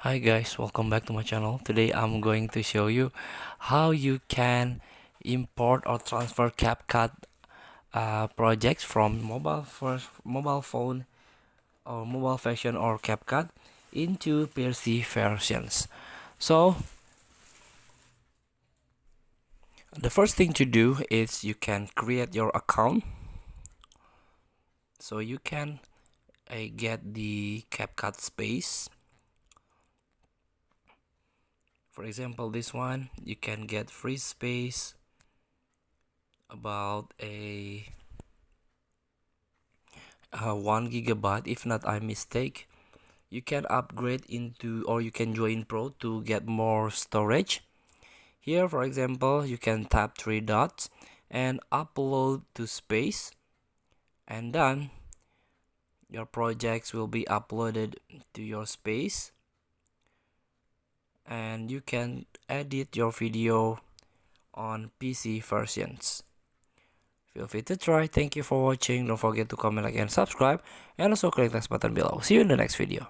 Hi guys, welcome back to my channel. Today I'm going to show you how you can import or transfer Capcut projects from mobile phone or mobile version or Capcut into PC versions. So the first thing to do is you can create your account. So you can get the Capcut space. For example, this one you can get free space about a 1 GB. If not, I mistake, you can upgrade into or you can join pro to get more storage. Here for example, you can tap three dots and upload to space, and then your projects will be uploaded to your space, and you can edit your video on PC versions. Feel free to try. Thank you for watching. Don't forget to comment, like, and subscribe, and also click the button below. See you in the next video.